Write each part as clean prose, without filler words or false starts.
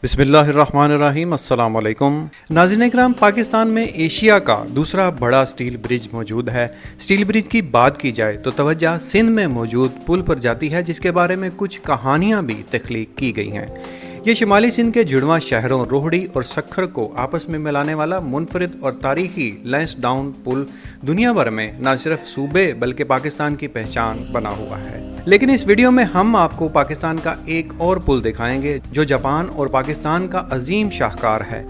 बिस्मिल्लाहिर्रहमानिर्रहीम, अस्सलाम वालेकुम। नाज़रीन इकराम, पाकिस्तान में एशिया का दूसरा बड़ा स्टील ब्रिज मौजूद है। स्टील ब्रिज की बात की जाए तो तवज्जो सिंध में मौजूद पुल पर जाती है, जिसके बारे में कुछ कहानियाँ भी तख्लीक की गई हैं। ये शुमाली सिंध के जुड़वां शहरों रोहड़ी और सक्खर को आपस में मिलाने वाला मुनफरिद और तारीखी लैंसडाउन पुल दुनिया भर में न सिर्फ सूबे बल्कि पाकिस्तान की पहचान बना हुआ है। लेकिन इस वीडियो में हम आपको पाकिस्तान का एक और पुल दिखाएंगे जो जापान और पाकिस्तान का अजीम शाहकार है।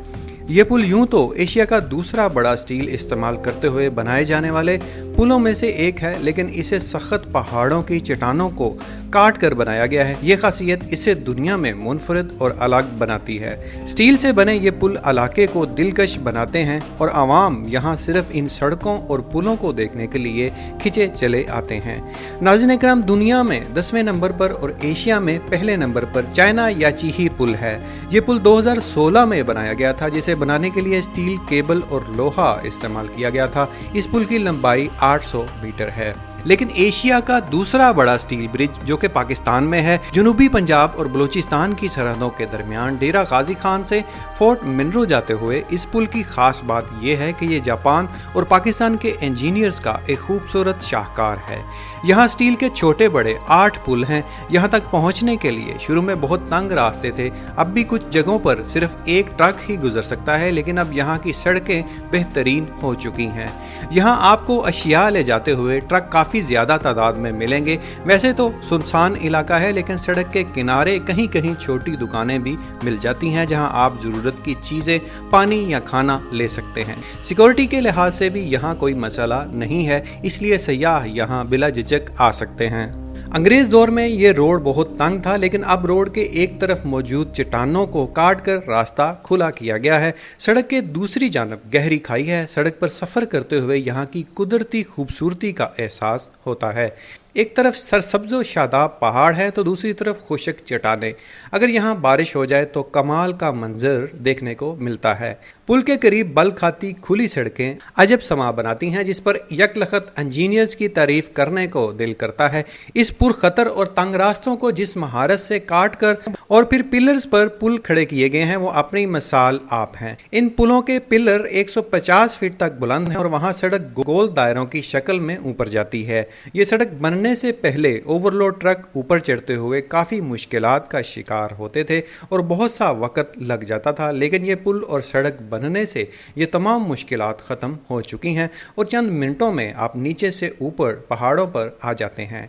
ये पुल यूं तो एशिया का दूसरा बड़ा स्टील इस्तेमाल करते हुए बनाए जाने वाले पुलों में से एक है, लेकिन इसे सख्त पहाड़ों की चट्टानों को काट कर बनाया गया है। ये खासियत इसे दुनिया में मुनफरिद और अलग बनाती है। स्टील से बने ये पुल इलाके को दिलकश बनाते हैं और आवाम यहाँ सिर्फ इन सड़कों और पुलों को देखने के लिए खिंचे चले आते हैं। नाज़रीन इकराम, दुनिया में 10वें नंबर पर और एशिया में पहले नंबर पर चाइना याचीही पुल है। ये पुल 2016 में बनाया गया था, जिसे बनाने के लिए स्टील केबल और लोहा इस्तेमाल किया गया था। इस पुल की लंबाई 800 मीटर है। लेकिन एशिया का दूसरा बड़ा स्टील ब्रिज जो कि पाकिस्तान में है, जनूबी पंजाब और बलूचिस्तान की सरहदों के दरमियान डेरा गाजी खान से फोर्ट मिनरो जाते हुए, इस पुल की खास बात यह है कि ये जापान और पाकिस्तान के इंजीनियर्स का एक खूबसूरत शाहकार है। यहाँ स्टील के छोटे बड़े 8 पुल हैं। यहाँ तक पहुँचने के लिए शुरू में बहुत तंग रास्ते थे। अब भी कुछ जगहों पर सिर्फ एक ट्रक ही गुजर सकता है, लेकिन अब यहाँ की सड़कें बेहतरीन हो चुकी हैं। यहाँ आपको अशिया ले जाते हुए ट्रक काफ़ी ज्यादा तादाद में मिलेंगे। वैसे तो सुनसान इलाका है, लेकिन सड़क के किनारे कहीं कहीं छोटी दुकानें भी मिल जाती हैं जहां आप जरूरत की चीजें, पानी या खाना ले सकते हैं। सिक्योरिटी के लिहाज से भी यहाँ कोई मसला नहीं है, इसलिए सयाह यहाँ बिला झिझक आ सकते हैं। अंग्रेज दौर में ये रोड बहुत तंग था, लेकिन अब रोड के एक तरफ मौजूद चट्टानों को काट कर रास्ता खुला किया गया है। सड़क के दूसरी जानब गहरी खाई है। सड़क पर सफ़र करते हुए यहाँ की कुदरती खूबसूरती का एहसास होता है। एक तरफ सरसब्ज़ो शादाब पहाड़ है तो दूसरी तरफ खुशक चट्टानें। अगर यहाँ बारिश हो जाए तो कमाल का मंजर देखने को मिलता है। पुल के करीब बल खाती खुली सड़कें अजब समा बनाती हैं, जिस पर यकलखत इंजीनियर्स की तारीफ करने को दिल करता है। इस पुरखतर और तंग रास्तों को जिस महारत से काट कर और फिर पिलर्स पर पुल खड़े किए गए हैं, वो अपनी मिसाल आप हैं। इन पुलों के पिलर 150 फीट तक बुलंद हैं और वहाँ सड़क गोल दायरों की शक्ल में ऊपर जाती है। ये सड़क बनने से पहले ओवरलोड ट्रक ऊपर चढ़ते हुए काफ़ी मुश्किलात का शिकार होते थे और बहुत सा वक्त लग जाता था, लेकिन ये पुल और सड़क बनने से ये तमाम मुश्किलात ख़त्म हो चुकी हैं और चंद मिनटों में आप नीचे से ऊपर पहाड़ों पर आ जाते हैं।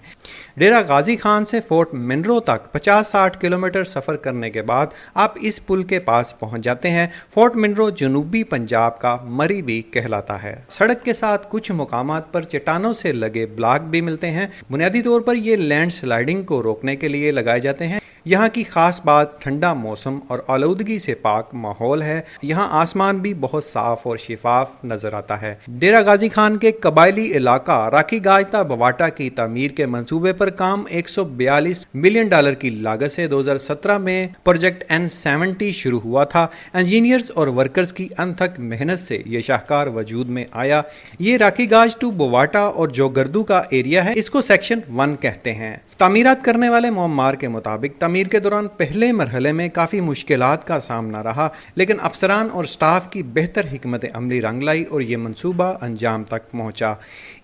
डेरा गाजी खान से फोर्ट मिनरो तक 50-60 किलोमीटर सफ़र करने के बाद आप इस पुल के पास पहुंच जाते हैं। फोर्ट मिनरो जनूबी पंजाब का मरी भी कहलाता है। सड़क के साथ कुछ मुकामात पर चट्टानों से लगे ब्लॉक भी मिलते हैं। बुनियादी तौर पर ये लैंड स्लाइडिंग को रोकने के लिए लगाए जाते हैं। यहाँ की खास बात ठंडा मौसम और आलूदगी से पाक माहौल है। यहाँ आसमान भी बहुत साफ और शिफाफ नजर आता है। डेरा गाजी खान के कबायली इलाका राखी गाजता बवाटा की तामीर के मंसूबे पर काम 142 मिलियन डॉलर की लागत से 2017 में प्रोजेक्ट N70 शुरू हुआ था। इंजीनियर्स और वर्कर्स की अनथक मेहनत से ये शाहकार वजूद में आया। ये राखी गाज टू बवाटा और जोगर्दू का एरिया है। इसको सेक्शन 1 कहते हैं। तामीरात करने वाले मोहम्मार के मुताबिक तामीर के दौरान पहले मरहले में काफ़ी मुश्किलात का सामना रहा, लेकिन अफसरान और स्टाफ की बेहतर हिकमत अमली रंग लाई और ये मंसूबा अंजाम तक पहुंचा।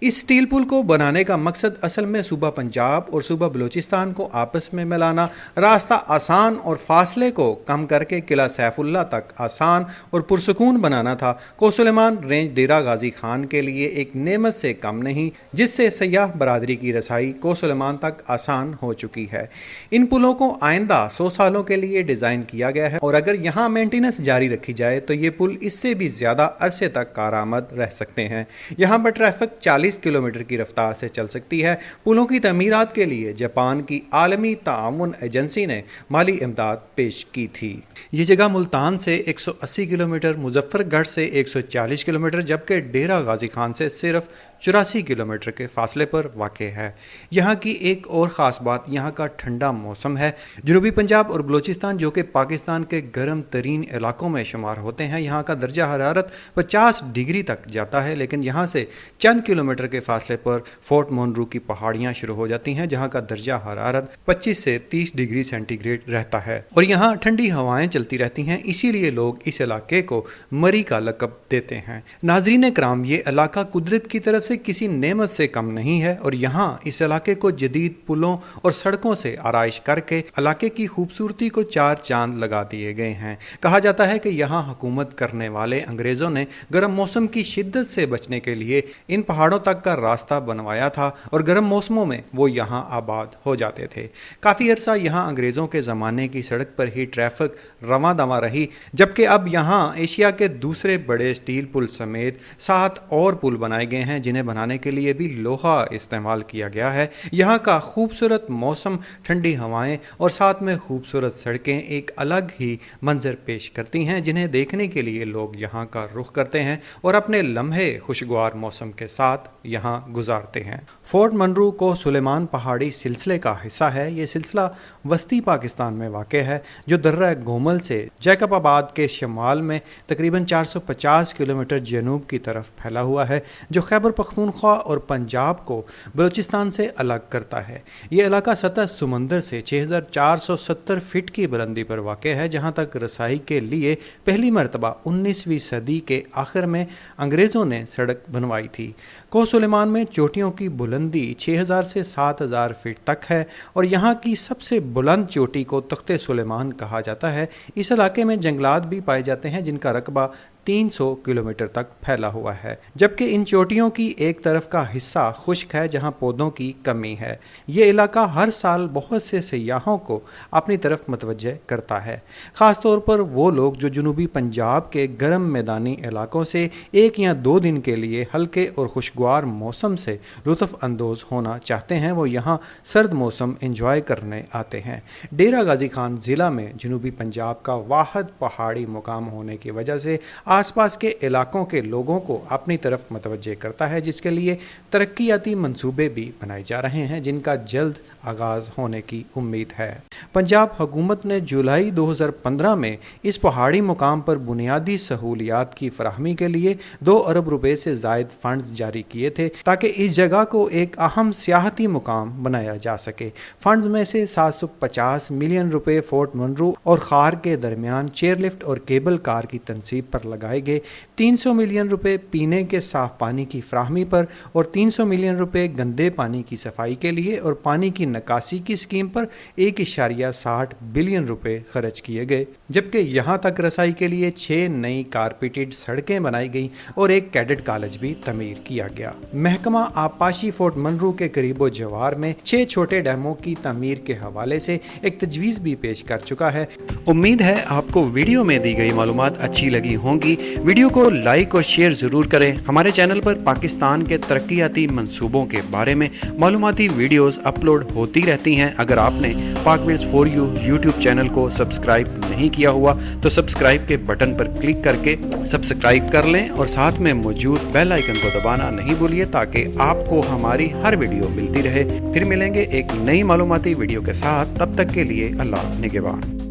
इस स्टील पुल को बनाने का मकसद असल में सूबा पंजाब और सूबा बलूचिस्तान को आपस में मिलाना, रास्ता आसान और फासले को कम करके किला सैफुल्ला तक आसान और पुरसकून बनाना था। कोसुलेमान रेंज डेरा गाजी खान के लिए एक नेमत से कम नहीं, जिससे सयाह बरादरी की रसाई कोसुलेमान तक आसान हो चुकी है। इन पुलों को आइंदा 100 सालों के लिए डिजाइन किया गया है और अगर यहाँ मेंटेनेंस जारी रखी जाए तो ये पुल इससे भी ज्यादा अरसे तक कारआमद रह सकते हैं। यहाँ पर ट्रैफिक 40 किलोमीटर की रफ्तार से चल सकती है। पुलों की तमीरात के लिए जापान की आलमी ताउन एजेंसी ने माली इमदाद पेश की थी। ये जगह मुल्तान से 180 किलोमीटर, मुजफ्फरगढ़ से 140 किलोमीटर, जबकि डेरा गाजी खान से सिर्फ 84 किलोमीटर के फासले पर वाक़ है। यहाँ की एक और ख़ास बात यहाँ का ठंडा मौसम है। जनूबी पंजाब और बलूचिस्तान जो कि पाकिस्तान के गर्म तरीन इलाकों में शुमार होते हैं, यहाँ का दर्जा हरारत 50 डिग्री तक जाता है, लेकिन यहाँ से चंद किलोमीटर के फासले पर फोर्ट मोनरू की पहाड़ियाँ शुरू हो जाती हैं जहाँ का दर्जा हरारत 25 से 30 डिग्री सेंटीग्रेड रहता है और यहाँ ठंडी हवाएं चलती रहती हैं। इसीलिए लोग इस इलाके को मरी का लक़ब देते हैं। नाज़रीन कराम, ये इलाका कुदरत की तरफ से किसी नेमत से कम नहीं है और यहाँ इस इलाके को जदीद पुलों और सड़कों से आराइश करके इलाके की खूबसूरती को चार चांद लगा दिए गए हैं। कहा जाता है कि यहाँ हुकूमत करने वाले अंग्रेज़ों ने गर्म मौसम की शिद्दत से बचने के लिए इन पहाड़ों तक का रास्ता बनवाया था और गर्म मौसमों में वो यहाँ आबाद हो जाते थे। काफ़ी अरसा यहाँ अंग्रेज़ों के ज़माने की सड़क पर ही ट्रैफिक रवां दवा रही, जबकि अब यहाँ एशिया के दूसरे बड़े स्टील पुल समेत 7 और पुल बनाए गए हैं जिन्हें बनाने के लिए भी लोहा इस्तेमाल किया गया है। यहाँ का खूबसूरत मौसम, ठंडी हवाएं और साथ में खूबसूरत सड़कें एक अलग ही मंजर पेश करती हैं जिन्हें देखने के लिए लोग यहाँ का रुख करते हैं और अपने लम्हे खुशगवार मौसम के साथ यहाँ गुजारते हैं। फोर्ट मोनरू को सुलेमान पहाड़ी सिलसिले का हिस्सा है। ये सिलसिला वस्ती पाकिस्तान में वाक़ है जो दर्रा गोमल से जैकबाबाद के शमाल में तकरीबन 450 किलोमीटर जनूब की तरफ फैला हुआ है, जो खैबर पख्तूनख्वा और पंजाब को बलूचिस्तान से अलग करता है। ये इलाका सतह समंदर से 6470 फीट की बुलंदी पर वाक़ है, जहाँ तक रसाई के लिए पहली मरतबा 19वीं सदी के आखिर में अंग्रेज़ों ने सड़क बनवाई थी। कोह सुलेमान में चोटियों की बुलंदी 6000 से 7000 फीट तक है और यहाँ की सबसे बुलंद चोटी को तख्ते सुलेमान कहा जाता है। इस इलाके में जंगलात भी पाए जाते हैं जिनका रकबा 300 किलोमीटर तक फैला हुआ है, जबकि इन चोटियों की एक तरफ का हिस्सा खुश्क है जहां पौधों की कमी है। ये इलाका हर साल बहुत से सयाहों को अपनी तरफ मुतवज्जे करता है, ख़ास तौर पर वो लोग जो जनूबी पंजाब के गर्म मैदानी इलाकों से 1 या 2 दिन के लिए हल्के और खुशगवार मौसम से लुत्फ़ अंदोज़ होना चाहते हैं, वो यहाँ सर्द मौसम इंजॉय करने आते हैं। डेरा गाजी खान ज़िला में जनूबी पंजाब का वाहिद पहाड़ी मुकाम होने की वजह से आसपास के इलाकों के लोगों को अपनी तरफ मुतवज्जे करता है, जिसके लिए तरक्याती मंसूबे भी बनाए जा रहे हैं जिनका जल्द आगाज़ होने की उम्मीद है। पंजाब हुकूमत ने जुलाई 2015 में इस पहाड़ी मुकाम पर बुनियादी सहूलियात की फराहमी के लिए 2 अरब रुपए से ज़ायद फंड्स जारी किए थे ताकि इस जगह को एक अहम सियाहती मुकाम बनाया जा सके। फंड्स में से 750 मिलियन रुपए फोर्ट मोनरू और खार के दरमियान चेयरलिफ्ट और केबल कार की तनसीब पर लगाए गए, 300 मिलियन रुपए पीने के साफ पानी की फराहमी पर और 300 मिलियन रुपए गंदे पानी की सफाई के लिए और पानी की निकासी की स्कीम पर 1.60 बिलियन रुपए खर्च किए गए, जबकि यहाँ तक रसाई के लिए 6 नई कारपेटेड सड़कें बनाई गई और एक कैडेट कॉलेज भी तमीर किया गया। महकमा आबपाशी फोर्ट मोनरू के करीबो जवार में 6 छोटे डैमों की तमीर के हवाले से एक तजवीज़ भी पेश कर चुका है। उम्मीद है आपको वीडियो में दी गई मालूमात अच्छी लगी होंगी। वीडियो को लाइक और शेयर ज़रूर करें। हमारे चैनल पर पाकिस्तान के तरक्याती मंसूबों के बारे में मालूमाती वीडियोस अपलोड होती रहती हैं। अगर आपने पाकविड्स फॉर यू यूट्यूब चैनल को सब्सक्राइब नहीं किया हुआ तो सब्सक्राइब के बटन पर क्लिक करके सब्सक्राइब कर लें और साथ में मौजूद बेल आइकन को दबाना नहीं भूलिए ताकि आपको हमारी हर वीडियो मिलती रहे। फिर मिलेंगे एक नई मालूमाती वीडियो के साथ, तब तक के लिए अल्लाह निगहबान।